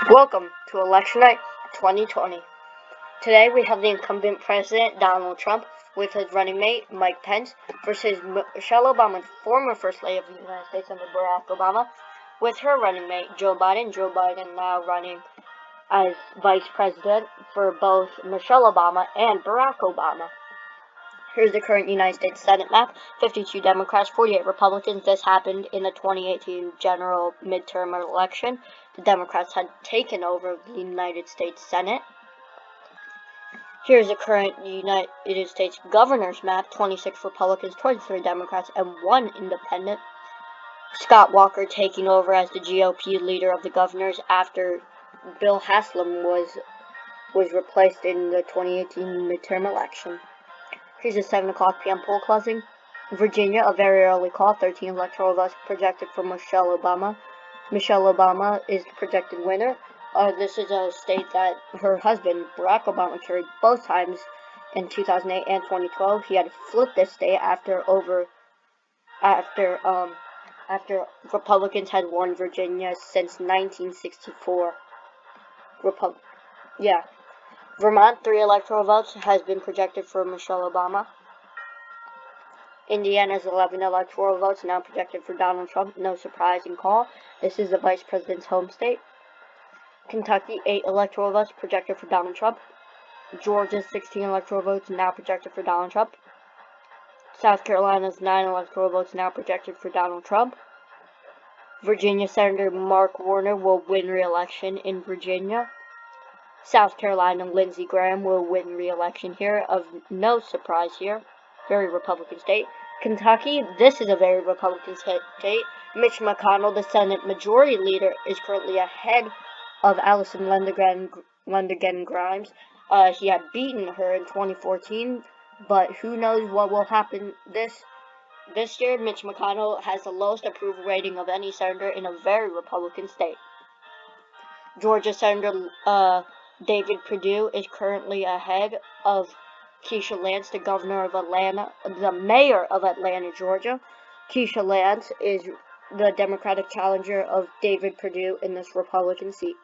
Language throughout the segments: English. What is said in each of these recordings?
Welcome to Election Night 2020. Today we have the incumbent president, Donald Trump, with his running mate, Mike Pence, versus Michelle Obama, former First Lady of the United States under Barack Obama, with her running mate, Joe Biden. Joe Biden now running as vice president for both Michelle Obama and Barack Obama. Here's the current United States Senate map. 52 Democrats, 48 Republicans. This happened in the 2018 general midterm election. The Democrats had taken over the United States Senate. Here's the current United States governor's map. 26 Republicans, 23 Democrats, and 1 independent. Scott Walker taking over as the GOP leader of the governors after Bill Haslam was replaced in the 2018 midterm election. Here's a 7 o'clock p.m. poll closing. Virginia, a very early call, 13 electoral votes projected for Michelle Obama. Michelle Obama is the projected winner. This is a state that her husband, Barack Obama, carried both times in 2008 and 2012. He had to flip this state after Republicans had won Virginia since 1964. Vermont, 3 electoral votes has been projected for Michelle Obama. Indiana's 11 electoral votes now projected for Donald Trump. No surprising call. This is the vice president's home state. Kentucky, 8 electoral votes projected for Donald Trump. Georgia's 16 electoral votes now projected for Donald Trump. South Carolina's 9 electoral votes now projected for Donald Trump. Virginia Senator Mark Warner will win re-election in Virginia. South Carolina, Lindsey Graham will win re-election here, of no surprise here. Very Republican state. Kentucky, this is a very Republican state. Mitch McConnell, the Senate Majority Leader, is currently ahead of ALISON Lundergan Grimes. He had beaten her in 2014, but who knows what will happen this year. Mitch McConnell has the lowest approval rating of any senator in a very Republican state. Georgia Senator David Perdue is currently ahead of Keisha Lance, the mayor of Atlanta, Georgia. Keisha Lance is the Democratic challenger of David Perdue in this Republican seat.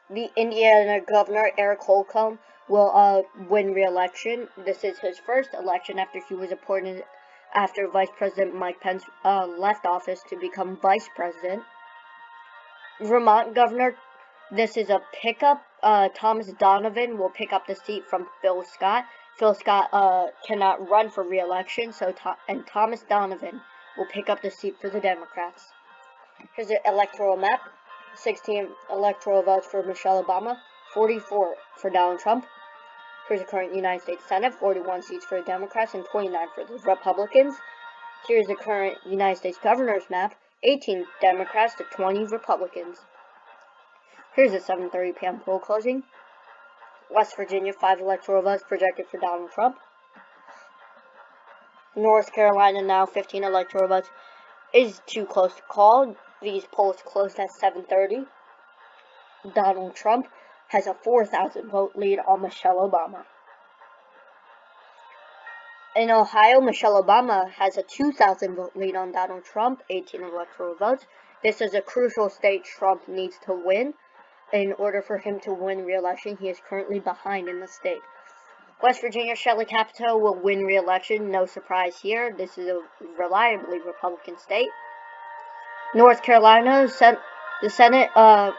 The Indiana governor, Eric Holcomb, will win re-election. This is his first election after he was appointed after Vice President Mike Pence left office to become vice president. Vermont governor, this is a pickup. Thomas Donovan will pick up the seat from Phil Scott. Phil Scott cannot run for re-election, and Thomas Donovan will pick up the seat for the Democrats. Here's the electoral map. 16 electoral votes for Michelle Obama, 44 for Donald Trump. Here's the current United States Senate. 41 seats for the Democrats and 29 for the Republicans. Here's the current United States governor's map. 18 Democrats to 20 Republicans. Here's a 7:30 p.m. poll closing. West Virginia, 5 electoral votes projected for Donald Trump. North Carolina, now 15 electoral votes, is too close to call. These polls closed at 7:30. Donald Trump has a 4,000 vote lead on Michelle Obama. In Ohio, Michelle Obama has a 2,000 vote lead on Donald Trump, 18 electoral votes. This is a crucial state Trump needs to win. In order for him to win re-election, he is currently behind in the state. West Virginia, Shelley Capito will win re-election. No surprise here. This is a reliably Republican state. North Carolina, the Senate,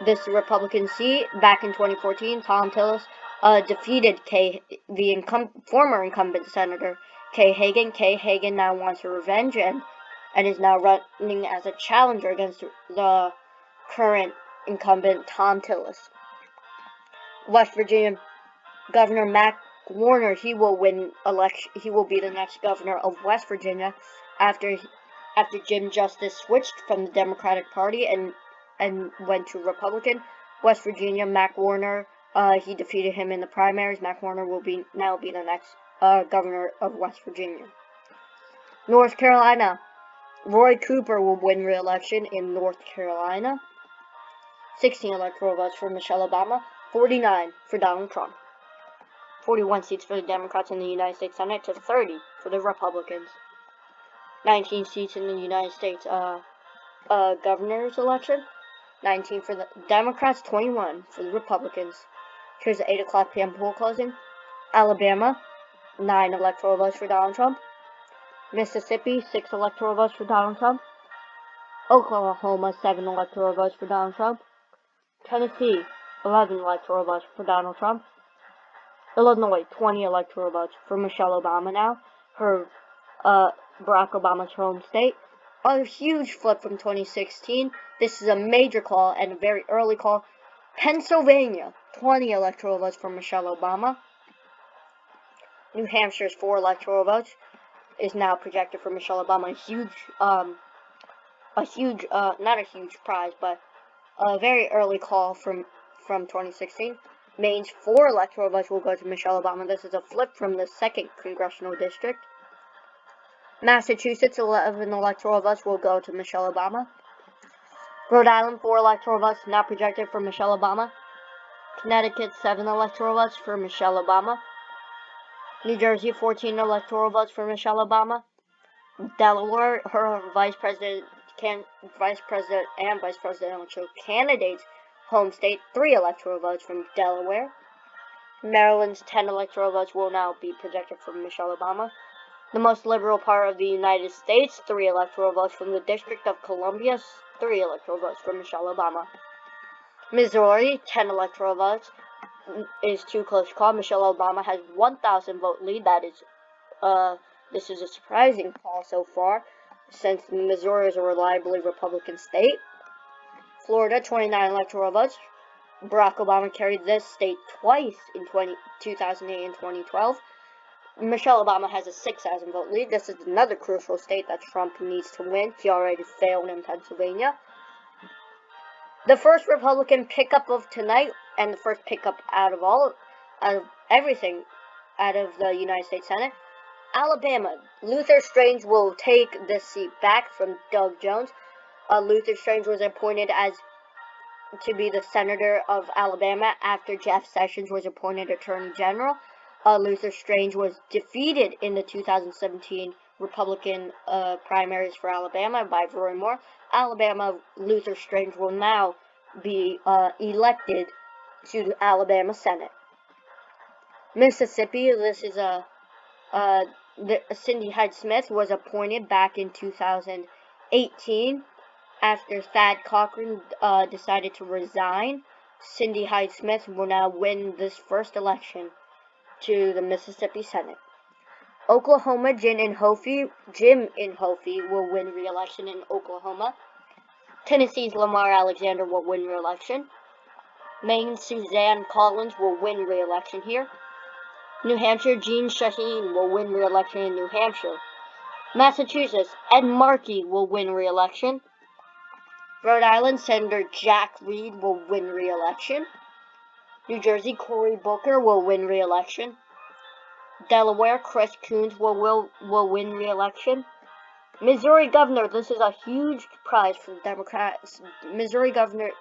this Republican seat, back in 2014, Tom Tillis defeated former incumbent Senator Kay Hagan. Kay Hagan now wants a revenge and is now running as a challenger against the current incumbent Tom Tillis. West Virginia Governor Mac Warner, he will win election. He will be the next governor of West Virginia after Jim Justice switched from the Democratic Party and went to Republican. West Virginia, Mac Warner, he defeated him in the primaries. Mac Warner will now be the next governor of West Virginia. North Carolina, Roy Cooper will win re-election in North Carolina. 16 electoral votes for Michelle Obama, 49 for Donald Trump. 41 seats for the Democrats in the United States Senate to 30 for the Republicans. 19 seats in the United States governor's election. 19 for the Democrats, 21 for the Republicans. Here's the 8 o'clock p.m. poll closing. Alabama, 9 electoral votes for Donald Trump. Mississippi, 6 electoral votes for Donald Trump. Oklahoma, 7 electoral votes for Donald Trump. Tennessee, 11 electoral votes for Donald Trump. Illinois, 20 electoral votes for Michelle Obama now, her Barack Obama's home state. A huge flip from 2016. This is a major call and a very early call. Pennsylvania, 20 electoral votes for Michelle Obama. New Hampshire's 4 electoral votes is now projected for Michelle Obama. Not a huge prize, but a very early call from 2016. Maine's 4 electoral votes will go to Michelle Obama. This is a flip from the 2nd congressional district. Massachusetts, 11 electoral votes will go to Michelle Obama. Rhode Island, 4 electoral votes now projected for Michelle Obama. Connecticut, 7 electoral votes for Michelle Obama. New Jersey, 14 electoral votes for Michelle Obama. Delaware, her vice presidential candidate's home state, 3 electoral votes from Delaware. Maryland's 10 electoral votes will now be projected for Michelle Obama. The most liberal part of the United States, 3 electoral votes from the District of Columbia, 3 electoral votes for Michelle Obama. Missouri, 10 electoral votes is too close to call. Michelle Obama has 1,000 vote lead. This is a surprising call so far, since Missouri is a reliably Republican state. Florida, 29 electoral votes. Barack Obama carried this state twice in 2008 and 2012. Michelle Obama has a 6,000 vote lead. This is another crucial state that Trump needs to win. He already failed in Pennsylvania. The first Republican pickup of tonight, and the first pickup out of everything out of the United States Senate. Alabama, Luther Strange will take this seat back from Doug Jones. Luther Strange was appointed to be the senator of Alabama after Jeff Sessions was appointed Attorney General. Luther Strange was defeated in the 2017 Republican primaries for Alabama by Roy Moore. Luther Strange will now be elected to the Alabama Senate. Mississippi, this is Cindy HYDE-SMITH was appointed back in 2018 after Thad Cochran decided to resign. Cindy HYDE-SMITH will now win this first election to the Mississippi Senate. Oklahoma, Jim Inhofe will win re-election in Oklahoma. Tennessee's Lamar Alexander will win re-election. Maine's Suzanne Collins will win re-election here. New Hampshire, Jeanne Shaheen will win re-election in New Hampshire. Massachusetts, Ed Markey will win re-election. Rhode Island, Senator Jack Reed will win re-election. New Jersey, Cory Booker will win re-election. Delaware, Chris Coons will win re-election. Missouri Governor, this is a huge prize for the Democrats. Missouri Governor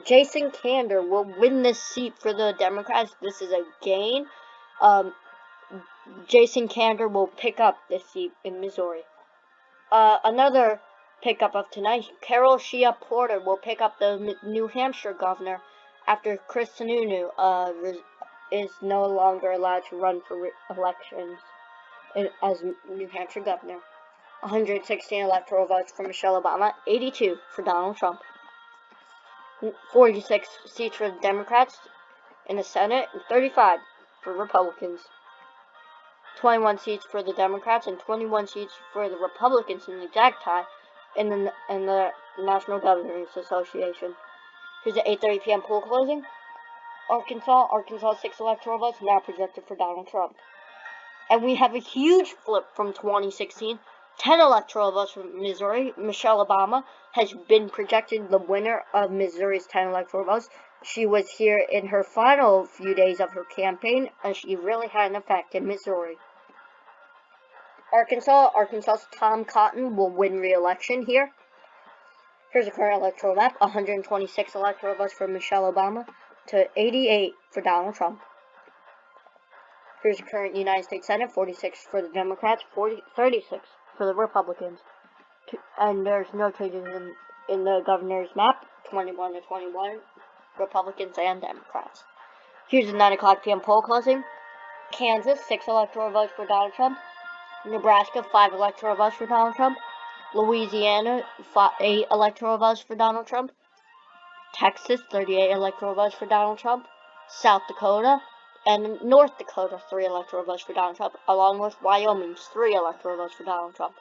Jason Kander will win this seat for the Democrats. This is a gain. Jason Kander will pick up this seat in Missouri. Another pickup of tonight, Carol Shea Porter will pick up the New Hampshire governor after Chris Sununu is no longer allowed to run for elections as New Hampshire governor. 116 electoral votes for Michelle Obama, 82 for Donald Trump. 46 seats for the Democrats in the Senate, and 35 for Republicans. 21 seats for the Democrats and 21 seats for the Republicans in the exact tie in the National Governors Association. Here's the 8:30 p.m. poll closing. Arkansas 6 electoral votes now projected for Donald Trump. And we have a huge flip from 2016. 10 electoral votes from Missouri. Michelle Obama has been projected the winner of Missouri's 10 electoral votes. She was here in her final few days of her campaign, and she really had an effect in Missouri. Arkansas's Tom Cotton will win re-election here. Here's the current electoral map. 126 electoral votes for Michelle Obama to 88 for Donald Trump. Here's the current United States Senate. 46 for the Democrats, 36 for the Republicans. And there's no changes in the governor's map, 21-21, Republicans and Democrats. Here's the 9 o'clock p.m. poll closing. Kansas, 6 electoral votes for Donald Trump. Nebraska, 5 electoral votes for Donald Trump. Louisiana, 8 electoral votes for Donald Trump. Texas, 38 electoral votes for Donald Trump. South Dakota and North Dakota, 3 electoral votes for Donald Trump, along with Wyoming's 3 electoral votes for Donald Trump.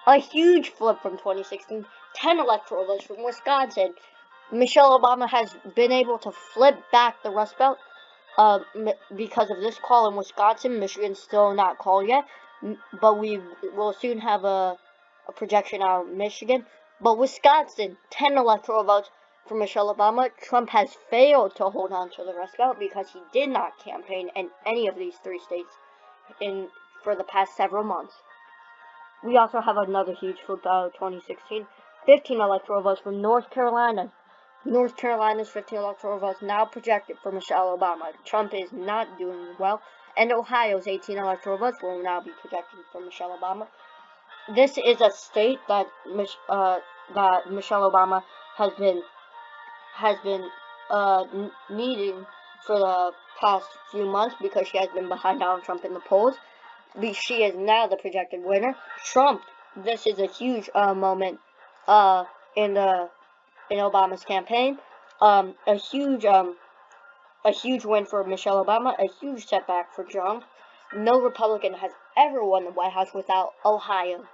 A huge flip from 2016, 10 electoral votes from Wisconsin. Michelle Obama has been able to flip back the Rust Belt because of this call in Wisconsin. Michigan's still not called yet, but we will soon have a projection out of Michigan. But Wisconsin, 10 electoral votes for Michelle Obama. Trump has failed to hold on to the Rust Belt because he did not campaign in any of these 3 states for the past several months. We also have another huge flip out of 2016. 15 electoral votes from North Carolina. North Carolina's 15 electoral votes now projected for Michelle Obama. Trump is not doing well. And Ohio's 18 electoral votes will now be projected for Michelle Obama. This is a state that Michelle Obama has been needing for the past few months because she has been behind Donald Trump in the polls. She is now the projected winner. Trump, this is a huge moment in Obama's campaign. A huge win for Michelle Obama. A huge setback for Trump. No Republican has ever won the White House without Ohio.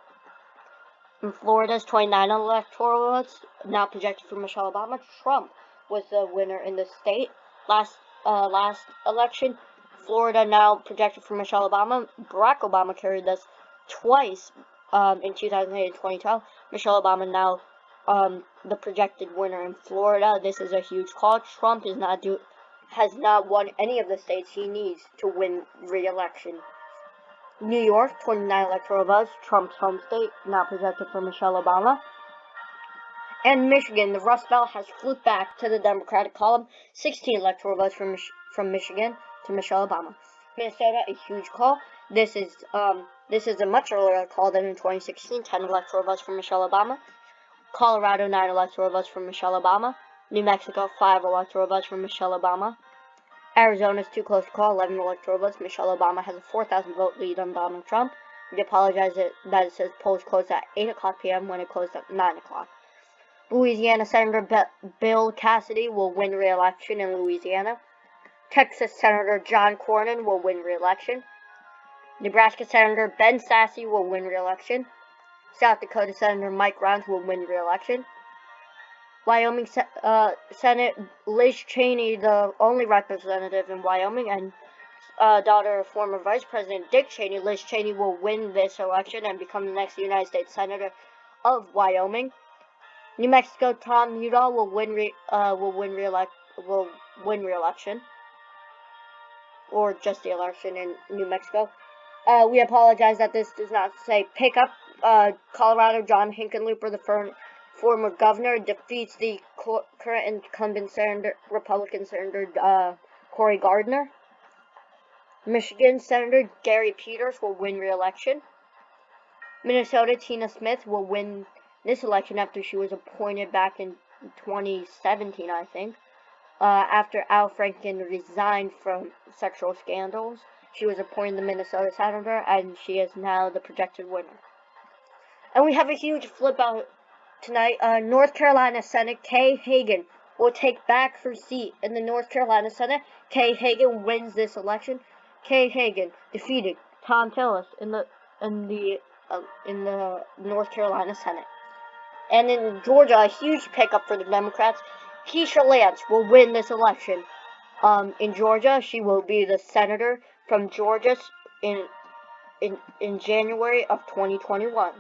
In Florida's 29 electoral votes now projected for Michelle Obama. Trump was the winner in the state last election. Florida now projected for Michelle Obama. Barack Obama carried this twice in 2008 and 2012. Michelle Obama now the projected winner in Florida. This is a huge call. Trump has not won any of the states he needs to win re-election. New York, 29 electoral votes. Trump's home state, now projected for Michelle Obama. And Michigan, the Rust Belt has flipped back to the Democratic column. 16 electoral votes from Michigan to Michelle Obama. Minnesota, a huge call. This is a much earlier call than in 2016. 10 electoral votes for Michelle Obama. Colorado, 9 electoral votes for Michelle Obama. New Mexico, 5 electoral votes for Michelle Obama. Arizona's too close to call, 11 electoral votes. Michelle Obama has a 4,000 vote lead on Donald Trump. We apologize that it says polls closed at 8 o'clock p.m. when it closed at 9 o'clock. Louisiana Senator Bill Cassidy will win re-election in Louisiana. Texas Senator John Cornyn will win re-election. Nebraska Senator Ben Sasse will win re-election. South Dakota Senator Mike Rounds will win re-election. Wyoming Senate Liz Cheney, the only representative in Wyoming, and daughter of former Vice President Dick Cheney, Liz Cheney will win this election and become the next United States Senator of Wyoming. New Mexico Tom Udall will win re-election, or just the election in New Mexico. We apologize that this does not say pick up. Colorado John Hickenlooper, the former governor, defeats the current incumbent Republican Senator Cory Gardner. Michigan Senator Gary Peters will win re-election. Minnesota Tina Smith will win this election after she was appointed back in 2017, I think. After Al Franken resigned from sexual scandals, she was appointed the Minnesota Senator, and she is now the projected winner. And we have a huge flip out tonight. North Carolina Senate Kay Hagan will take back her seat in the North Carolina Senate. Kay Hagan wins this election. Kay Hagan defeated Tom Tillis in the North Carolina Senate. And in Georgia, a huge pickup for the Democrats. Keisha Lance will win this election. In Georgia, she will be the senator from Georgia in January of 2021.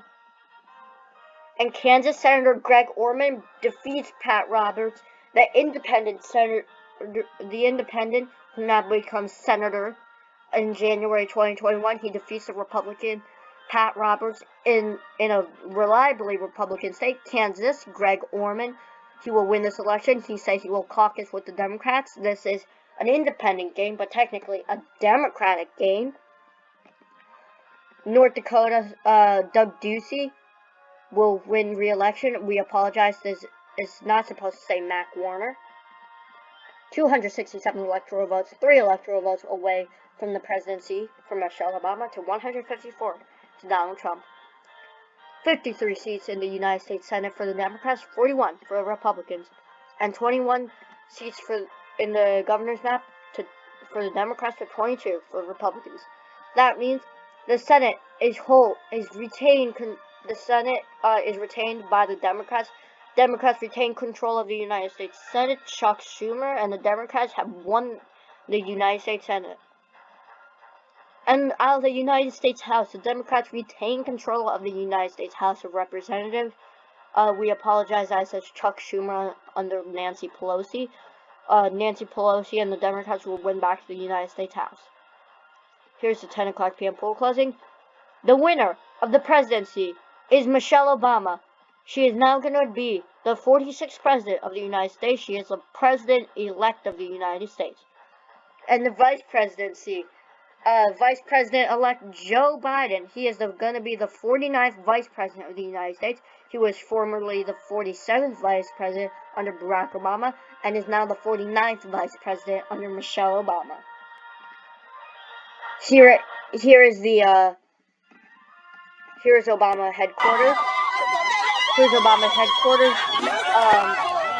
And Kansas Senator Greg Orman defeats Pat Roberts, the independent who now becomes senator in January 2021. He defeats the Republican Pat Roberts in a reliably Republican state, Kansas. Greg Orman, he will win this election. He says he will caucus with the Democrats. This is an independent game, but technically a Democratic game. North Dakota, Doug Ducey will win re-election. We apologize. This is not supposed to say Mac Warner. 267 electoral votes, 3 electoral votes away from the presidency for Michelle Obama to 154 to Donald Trump. 53 seats in the United States Senate for the Democrats, 41 for the Republicans, and 21 seats in the governor's map for the Democrats to 22 for the Republicans. That means the Senate is retained. The Senate is retained by the Democrats. Democrats retain control of the United States Senate. Chuck Schumer and the Democrats have won the United States Senate. And out of the United States House, the Democrats retain control of the United States House of Representatives. We apologize, I said Chuck Schumer under Nancy Pelosi. Nancy Pelosi and the Democrats will win back to the United States House. Here's the 10 o'clock p.m. poll closing. The winner of the presidency is Michelle Obama. She is now going to be the 46th president of the United States. She is the president-elect of the United States. And the vice presidency, Vice President-elect Joe Biden. He is going to be the 49th vice president of the United States. He was formerly the 47th vice president under Barack Obama and is now the 49th vice president under Michelle Obama. Here is Obama headquarters. Here's Obama's headquarters.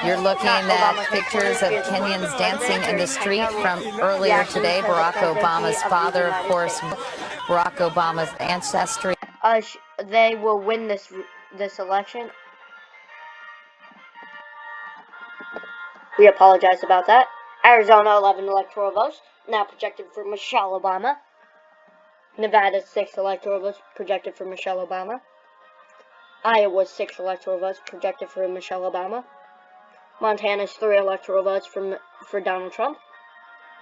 You're looking at pictures of Kenyans dancing in the street from earlier today. Barack Obama's father, of course, Barack Obama's ancestry. They will win this election. We apologize about that. Arizona, 11 electoral votes, now projected for Michelle Obama. Nevada, 6 electoral votes, projected for Michelle Obama. Iowa, 6 electoral votes, projected for Michelle Obama. Montana's 3 electoral votes for Donald Trump.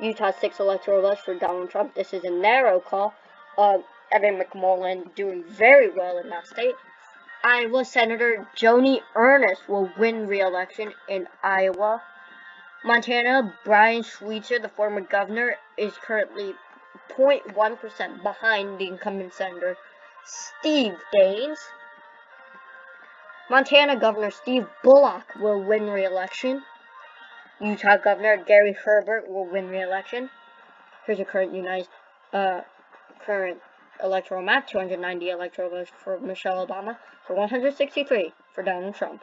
Utah, 6 electoral votes for Donald Trump. This is a narrow call. Evan McMullin doing very well in that state. Iowa Senator JONI ERNEST will win re-election in Iowa. Montana, Brian Schweitzer, the former governor, is currently 0.1% behind the incumbent Senator Steve Daines. Montana Governor Steve Bullock will win re-election. Utah Governor Gary Herbert will win re-election. Here's a current current electoral map: 290 electoral votes for Michelle Obama, for 163 for Donald Trump.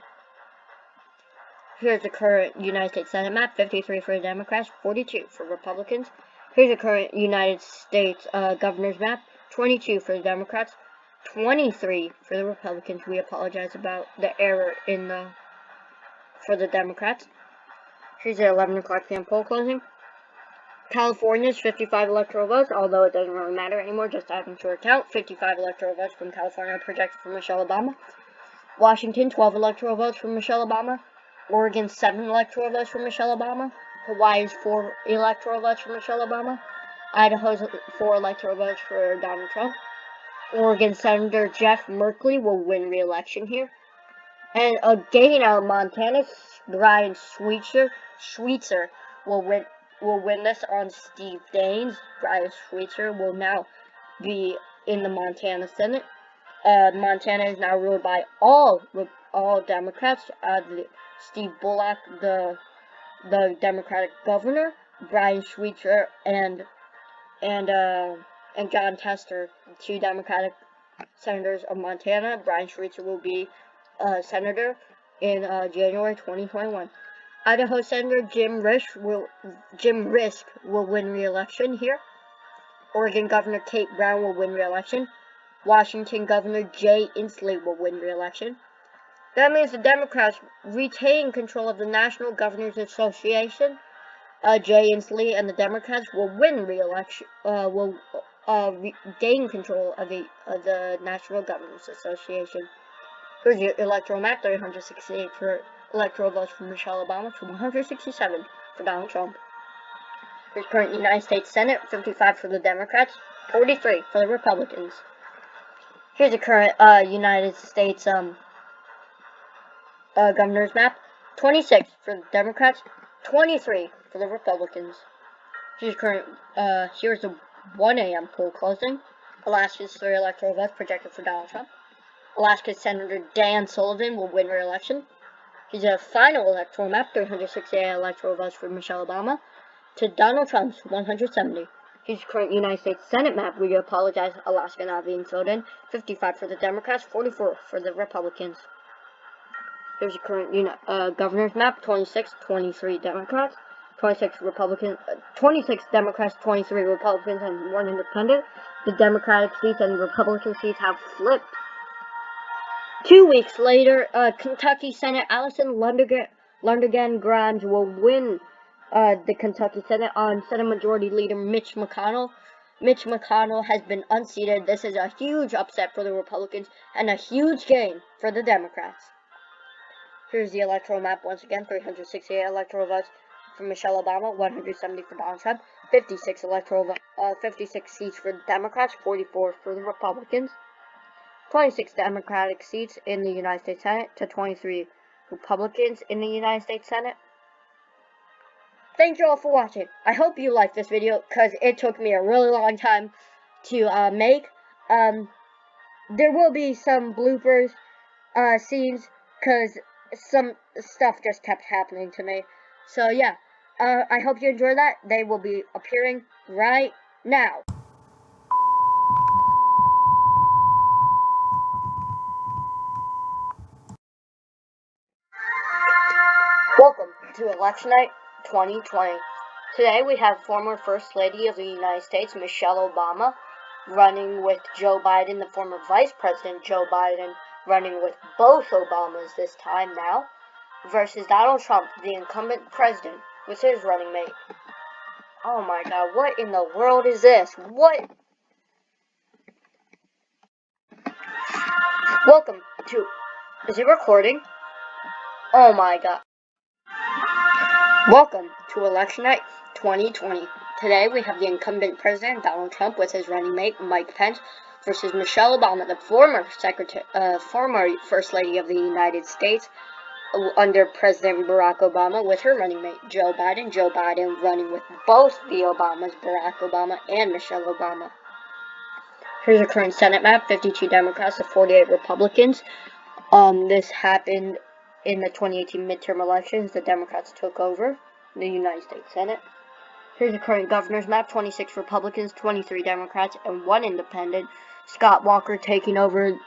Here's the current United States Senate map: 53 for the Democrats, 42 for Republicans. Here's the current United States governor's map: 22 for the Democrats, 23 for the Republicans. We apologize about the error for the Democrats. Here's the 11 o'clock p.m. poll closing. California's 55 electoral votes, although it doesn't really matter anymore, just add them to our count. 55 electoral votes from California projected for Michelle Obama. Washington, 12 electoral votes for Michelle Obama. Oregon, 7 electoral votes for Michelle Obama. Hawaii's 4 electoral votes for Michelle Obama. Idaho's 4 electoral votes for Donald Trump. Oregon Senator Jeff Merkley will win re-election here. And again, out of Montana, Brian Schweitzer will win this on Steve Daines. Brian Schweitzer will now be in the Montana Senate. Montana is now ruled by all Democrats. Steve Bullock, the Democratic governor, Brian Schweitzer, and John Tester, 2 Democratic senators of Montana. Brian Schweitzer will be senator in January 2021. Idaho Senator Jim Risch will win re-election here. Oregon Governor Kate Brown will win re-election. Washington Governor Jay Inslee will win re-election. That means the Democrats retain control of the National Governors Association. Jay Inslee and the Democrats will win re-election. Gain control of the National Governors Association. Here's your electoral map: 368 for electoral votes for Michelle Obama to 167 for Donald Trump. Here's current United States Senate: 55 for the Democrats, 43 for the Republicans. Here's the current United States governor's map: 26 for the Democrats, 23 for the Republicans. Here's the 1 a.m. poll closing. Alaska's 3 electoral votes projected for Donald Trump. Alaska Senator Dan Sullivan will win re-election. Here's a final electoral map, 368 electoral votes for Michelle Obama to Donald Trump's 170. Here's current United States Senate map. We apologize, Alaska not being filled in. 55 for the Democrats, 44 for the Republicans. Here's the current governor's map, 26, 23 Democrats, 26 Democrats, 23 Republicans, and 1 independent. The Democratic seats and Republican seats have flipped. 2 weeks later, Kentucky Senate Alison Lundergan Grimes will win the Kentucky Senate on Senate Majority Leader Mitch McConnell. Mitch McConnell has been unseated. This is a huge upset for the Republicans and a huge gain for the Democrats. Here's the electoral map once again, 368 electoral votes for Michelle Obama, 170 for Donald Trump, 56 seats for the Democrats, 44 for the Republicans, 26 Democratic seats in the United States Senate to 23 Republicans in the United States Senate. Thank you all for watching. I hope you liked this video because it took me a really long time to make. There will be some bloopers scenes because some stuff just kept happening to me. So yeah, I hope you enjoy that. They will be appearing right now. Welcome to Election Night 2020. Today we have former First Lady of the United States, Michelle Obama, running with Joe Biden, the former Vice President Joe Biden, running with both Obamas this time now, versus Donald Trump, the incumbent president, with his running mate. Oh my god, what in the world is this? What? Welcome to... Is it recording? Oh my god. Welcome to Election Night 2020. Today we have the incumbent president, Donald Trump, with his running mate, Mike Pence, versus Michelle Obama, the former First Lady of the United States, under President Barack Obama, with her running mate, Joe Biden. Joe Biden running with both the Obamas, Barack Obama and Michelle Obama. Here's the current Senate map, 52 Democrats to 48 Republicans. This happened in the 2018 midterm elections. The Democrats took over the United States Senate. Here's the current governor's map, 26 Republicans, 23 Democrats, and 1 independent. Scott Walker taking over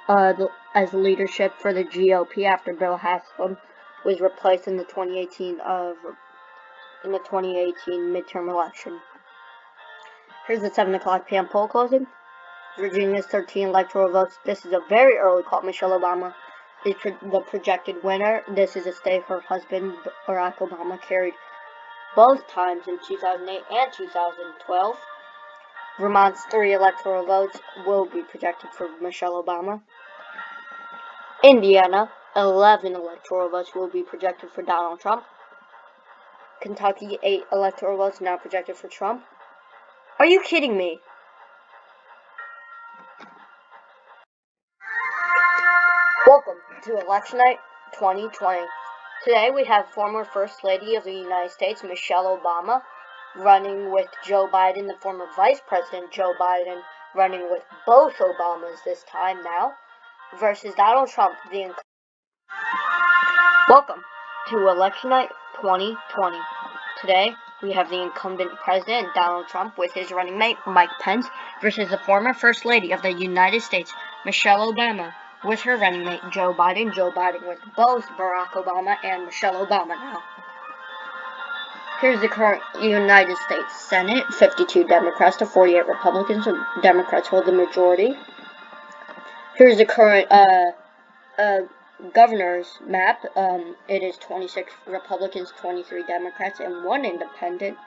as leadership for the GOP after Bill Haslam was replaced in the 2018 midterm election. Here's the 7 o'clock p.m. poll closing. Virginia's 13 electoral votes. This is a very early call. Michelle Obama is the projected winner. This is a state her husband, Barack Obama, carried both times in 2008 and 2012. Vermont's 3 electoral votes will be projected for Michelle Obama. Indiana, 11 electoral votes will be projected for Donald Trump. Kentucky, 8 electoral votes now projected for Trump. Are you kidding me? Welcome to Election Night 2020. Today we have former First Lady of the United States, Michelle Obama, running with Joe Biden, the former Vice President Joe Biden, running with both Obamas this time now, versus Donald Trump, the incumbent. Welcome to Election Night 2020. Today we have the incumbent president, Donald Trump, with his running mate, Mike Pence, versus the former First Lady of the United States, Michelle Obama, with her running mate, Joe Biden. Joe Biden with both Barack Obama and Michelle Obama now. Here's the current United States Senate, 52 Democrats to 48 Republicans, so Democrats hold the majority. Here's the current governor's map. It is 26 Republicans, 23 Democrats, and 1 independent.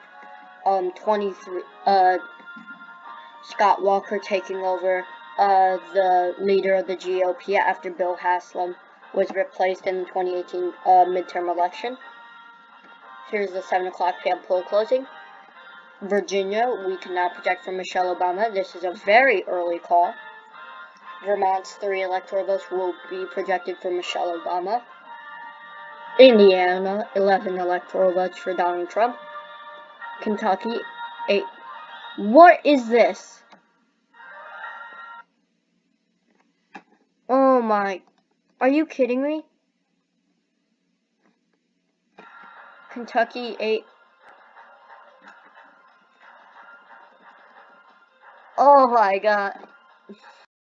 Scott Walker taking over the leader of the GOP after Bill Haslam was replaced in the 2018 midterm election. Here's the 7 o'clock p.m. poll closing. Virginia, we can now project for Michelle Obama. This is a very early call. Vermont's 3 electoral votes will be projected for Michelle Obama. Indiana, 11 electoral votes for Donald Trump. Kentucky, 8. What is this? Oh my, are you kidding me? Kentucky 8. Oh my god.